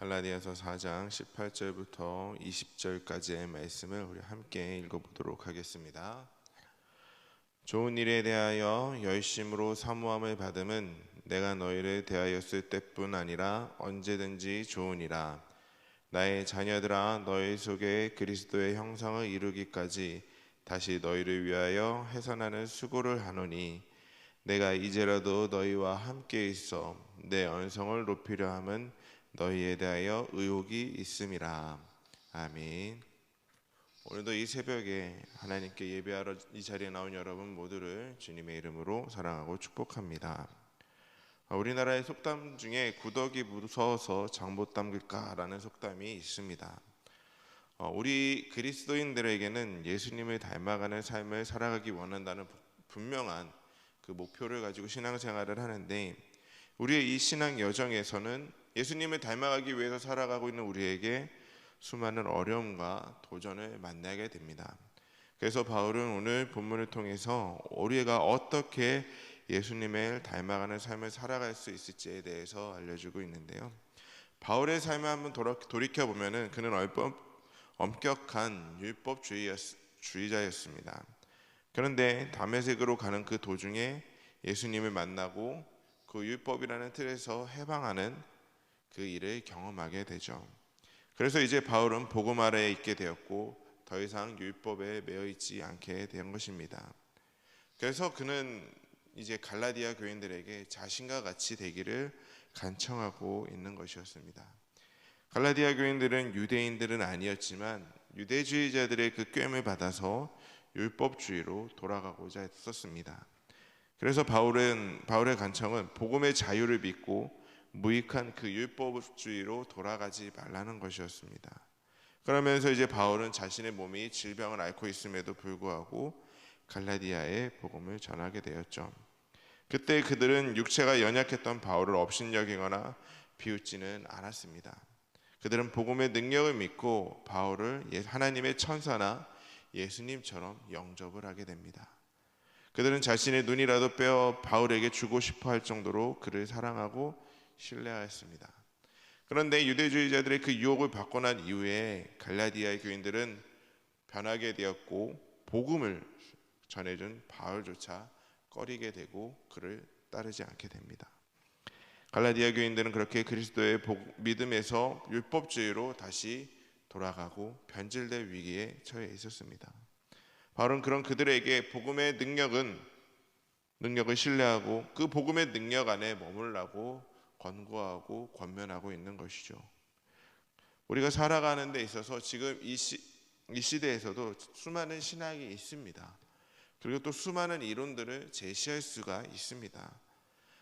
갈라디아서 4장 18절부터 20절까지의 말씀을 우리 함께 읽어보도록 하겠습니다. 좋은 일에 대하여 열심으로 사모함을 받음은 내가 너희를 대하였을 때뿐 아니라 언제든지 좋으니라. 나의 자녀들아, 너희 속에 그리스도의 형상을 이루기까지 다시 너희를 위하여 해산하는 수고를 하노니, 내가 이제라도 너희와 함께 있어 내 언성을 높이려 함은 너희에 대하여 의혹이 있음이라. 아멘. 오늘도 이 새벽에 하나님께 예배하러 이 자리에 나온 여러분 모두를 주님의 이름으로 사랑하고 축복합니다. 우리나라의 속담 중에 구더기 무서워서 장 못 담글까라는 속담이 있습니다. 우리 그리스도인들에게는 예수님을 닮아가는 삶을 살아가기 원한다는 분명한 그 목표를 가지고 신앙생활을 하는데, 우리의 이 신앙 여정에서는 예수님을 닮아가기 위해서 살아가고 있는 우리에게 수많은 어려움과 도전을 만나게 됩니다. 그래서 바울은 오늘 본문을 통해서 우리가 어떻게 예수님을 닮아가는 삶을 살아갈 수 있을지에 대해서 알려주고 있는데요. 바울의 삶을 한번 돌이켜보면 그는 엄격한 율법주의자였습니다. 그런데 다메섹으로 가는 그 도중에 예수님을 만나고 그 율법이라는 틀에서 해방하는 그 일을 경험하게 되죠. 그래서 이제 바울은 복음 아래에 있게 되었고 더 이상 율법에 매여 있지 않게 된 것입니다. 그래서 그는 이제 갈라디아 교인들에게 자신과 같이 되기를 간청하고 있는 것이었습니다. 갈라디아 교인들은 유대인들은 아니었지만 유대주의자들의 그 꾀임을 받아서 율법주의로 돌아가고자 했었습니다. 그래서 바울의 간청은 복음의 자유를 믿고 무익한 그 율법주의로 돌아가지 말라는 것이었습니다. 그러면서 이제 바울은 자신의 몸이 질병을 앓고 있음에도 불구하고 갈라디아에 복음을 전하게 되었죠. 그때 그들은 육체가 연약했던 바울을 업신여기거나 비웃지는 않았습니다. 그들은 복음의 능력을 믿고 바울을 하나님의 천사나 예수님처럼 영접을 하게 됩니다. 그들은 자신의 눈이라도 빼어 바울에게 주고 싶어 할 정도로 그를 사랑하고 신뢰하였습니다. 그런데 유대주의자들의 그 유혹을 받고 난 이후에 갈라디아의 교인들은 변하게 되었고 복음을 전해준 바울조차 꺼리게 되고 그를 따르지 않게 됩니다. 갈라디아 교인들은 그렇게 그리스도의 믿음에서 율법주의로 다시 돌아가고 변질될 위기에 처해 있었습니다. 바울은 그런 그들에게 복음의 능력을 신뢰하고 그 복음의 능력 안에 머물라고 권고하고 권면하고 있는 것이죠. 우리가 살아가는 데 있어서 지금 이 시대에서도 수많은 신학이 있습니다. 그리고 또 수많은 이론들을 제시할 수가 있습니다.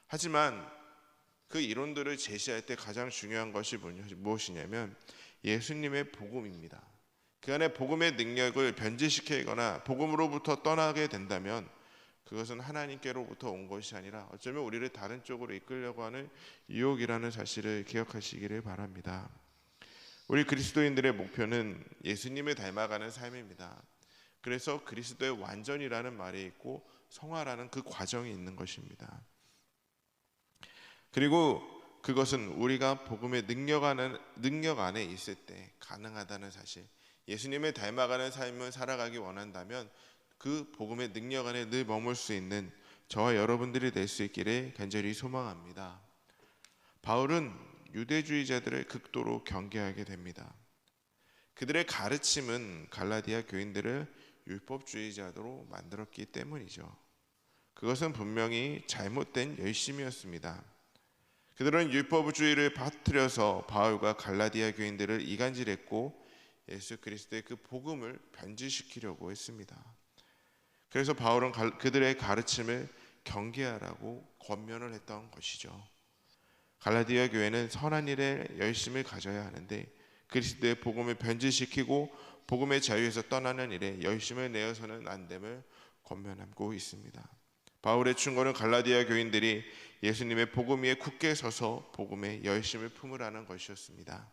하지만 그 이론들을 제시할 때 가장 중요한 것이 무엇이냐면 예수님의 복음입니다. 그 안에 복음의 능력을 변질시키거나 복음으로부터 떠나게 된다면 그것은 하나님께로부터 온 것이 아니라 어쩌면 우리를 다른 쪽으로 이끌려고 하는 유혹이라는 사실을 기억하시기를 바랍니다. 우리 그리스도인들의 목표는 예수님을 닮아가는 삶입니다. 그래서 그리스도의 완전이라는 말이 있고 성화라는 그 과정이 있는 것입니다. 그리고 그것은 우리가 복음의 능력 안에 있을 때 가능하다는 사실, 예수님을 닮아가는 삶을 살아가기 원한다면 그 복음의 능력 안에 늘 머물 수 있는 저와 여러분들이 될 수 있기를 간절히 소망합니다. 바울은 유대주의자들을 극도로 경계하게 됩니다. 그들의 가르침은 갈라디아 교인들을 율법주의자로 만들었기 때문이죠. 그것은 분명히 잘못된 열심이었습니다. 그들은 율법주의를 빠뜨려서 바울과 갈라디아 교인들을 이간질했고 예수 그리스도의 그 복음을 변질시키려고 했습니다. 그래서 바울은 그들의 가르침을 경계하라고 권면을 했던 것이죠. 갈라디아 교회는 선한 일에 열심을 가져야 하는데 그리스도의 복음을 변질시키고 복음의 자유에서 떠나는 일에 열심을 내어서는 안 됨을 권면하고 있습니다. 바울의 충고는 갈라디아 교인들이 예수님의 복음 위에 굳게 서서 복음의 열심을 품으라는 것이었습니다.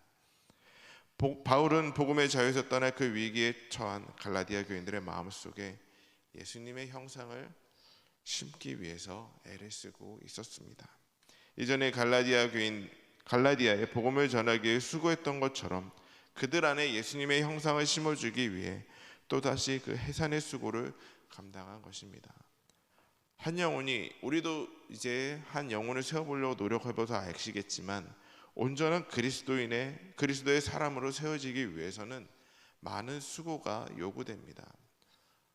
바울은 복음의 자유에서 떠날 그 위기에 처한 갈라디아 교인들의 마음속에 예수님의 형상을 심기 위해서 애를 쓰고 있었습니다. 이전에 갈라디아 교인 갈라디아에 복음을 전하기 위해 수고했던 것처럼 그들 안에 예수님의 형상을 심어주기 위해 또다시 그 해산의 수고를 감당한 것입니다. 한 영혼이, 우리도 이제 한 영혼을 세워보려고 노력해봐서 아시겠지만 온전한 그리스도의 사람으로 세워지기 위해서는 많은 수고가 요구됩니다.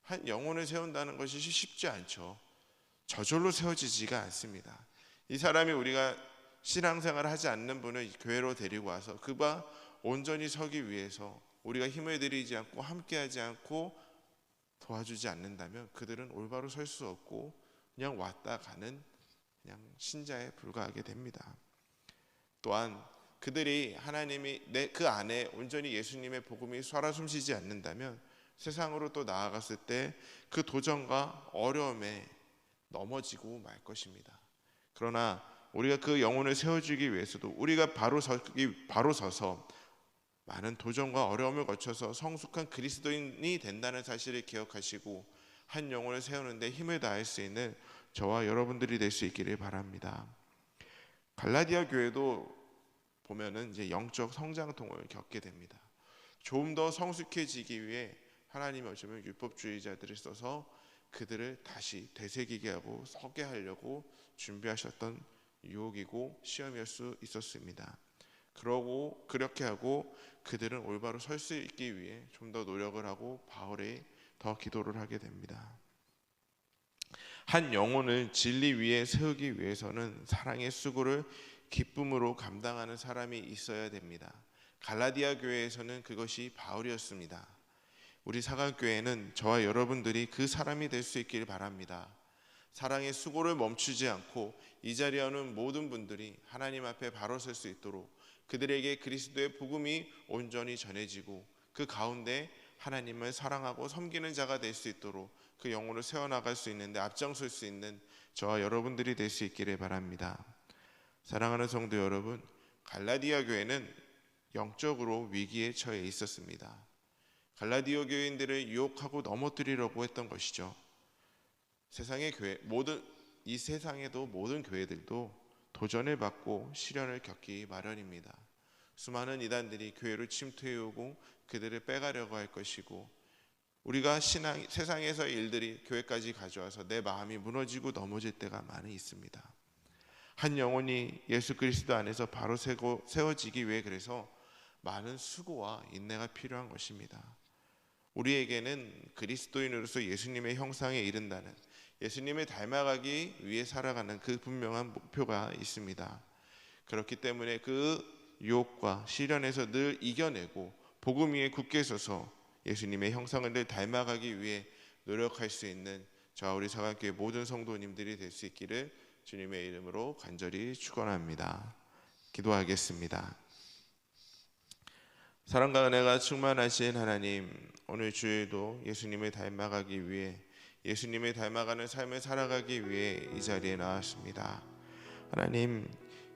한 영혼을 세운다는 것이 쉽지 않죠. 저절로 세워지지가 않습니다. 이 사람이, 우리가 신앙생활을 하지 않는 분을 교회로 데리고 와서 그가 온전히 서기 위해서 우리가 힘을 들이지 않고 함께하지 않고 도와주지 않는다면 그들은 올바로 설 수 없고 그냥 왔다 가는 그냥 신자에 불과하게 됩니다. 또한 그들이 하나님이 그 안에 온전히 예수님의 복음이 쏴라 숨쉬지 않는다면 세상으로 또 나아갔을 때 그 도전과 어려움에 넘어지고 말 것입니다. 그러나 우리가 그 영혼을 세워주기 위해서도 우리가 바로 서서 많은 도전과 어려움을 거쳐서 성숙한 그리스도인이 된다는 사실을 기억하시고 한 영혼을 세우는데 힘을 다할 수 있는 저와 여러분들이 될 수 있기를 바랍니다. 갈라디아 교회도 보면은 이제 영적 성장통을 겪게 됩니다. 좀 더 성숙해지기 위해 하나님이 어쩌면 율법주의자들을 써서 그들을 다시 되새기게 하고 서게 하려고 준비하셨던 유혹이고 시험일 수 있었습니다. 그렇게 하고 그들은 올바로 설 수 있기 위해 좀 더 노력을 하고 바울이 더 기도를 하게 됩니다. 한 영혼을 진리 위에 세우기 위해서는 사랑의 수고를 기쁨으로 감당하는 사람이 있어야 됩니다. 갈라디아 교회에서는 그것이 바울이었습니다. 우리 사강교회는 저와 여러분들이 그 사람이 될 수 있길 바랍니다. 사랑의 수고를 멈추지 않고 이 자리에 오는 모든 분들이 하나님 앞에 바로 설 수 있도록 그들에게 그리스도의 복음이 온전히 전해지고 그 가운데 하나님을 사랑하고 섬기는 자가 될 수 있도록 그 영혼을 세워나갈 수 있는데 앞장설 수 있는 저와 여러분들이 될 수 있기를 바랍니다. 사랑하는 성도 여러분, 갈라디아 교회는 영적으로 위기에 처해 있었습니다. 갈라디아 교인들을 유혹하고 넘어뜨리려고 했던 것이죠. 세상의 교회, 이 세상에도 모든 교회들도 도전을 받고 시련을 겪기 마련입니다. 수많은 이단들이 교회를 침투해오고 그들을 빼가려고 할 것이고 우리가 세상에서의 일들이 교회까지 가져와서 내 마음이 무너지고 넘어질 때가 많이 있습니다. 한 영혼이 예수 그리스도 안에서 바로 세워지기 위해 그래서 많은 수고와 인내가 필요한 것입니다. 우리에게는 그리스도인으로서 예수님의 형상에 이른다는, 예수님을 닮아가기 위해 살아가는 그 분명한 목표가 있습니다. 그렇기 때문에 그 유혹과 시련에서 늘 이겨내고 복음 위에 굳게 서서 예수님의 형상을 늘 닮아가기 위해 노력할 수 있는 저와 우리 사강교회 모든 성도님들이 될 수 있기를 주님의 이름으로 간절히 축원합니다. 기도하겠습니다. 사랑과 은혜가 충만하신 하나님, 오늘 주일도 예수님을 닮아가기 위해, 예수님을 닮아가는 삶을 살아가기 위해 이 자리에 나왔습니다. 하나님,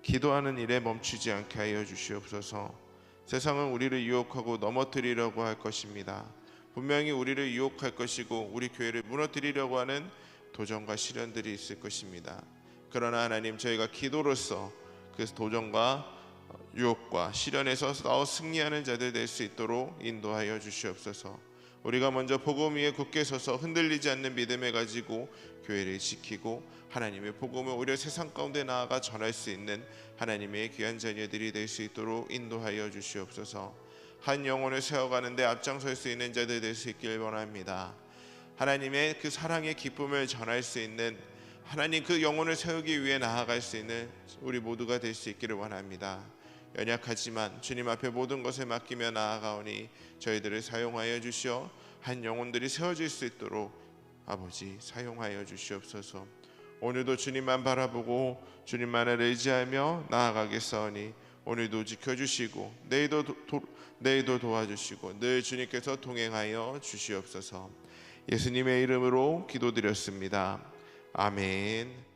기도하는 일에 멈추지 않게 하여 주시옵소서. 세상은 우리를 유혹하고 넘어뜨리려고 할 것입니다. 분명히 우리를 유혹할 것이고 우리 교회를 무너뜨리려고 하는 도전과 시련들이 있을 것입니다. 그러나 하나님, 저희가 기도로서 그 도전과 유혹과 시련에서 싸워 승리하는 자들 될 수 있도록 인도하여 주시옵소서. 우리가 먼저 복음 위에 굳게 서서 흔들리지 않는 믿음을 가지고 교회를 지키고 하나님의 복음을 오히려 세상 가운데 나아가 전할 수 있는 하나님의 귀한 자녀들이 될 수 있도록 인도하여 주시옵소서. 한 영혼을 세워가는데 앞장설 수 있는 자들 될 수 있길 원합니다. 하나님의 그 사랑의 기쁨을 전할 수 있는, 하나님 그 영혼을 세우기 위해 나아갈 수 있는 우리 모두가 될 수 있기를 원합니다. 연약하지만 주님 앞에 모든 것을 맡기며 나아가오니 저희들을 사용하여 주시어 한 영혼들이 세워질 수 있도록 아버지 사용하여 주시옵소서. 오늘도 주님만 바라보고 주님만을 의지하며 나아가겠사오니 오늘도 지켜주시고 내일도 도와주시고 늘 주님께서 동행하여 주시옵소서. 예수님의 이름으로 기도드렸습니다. 아멘.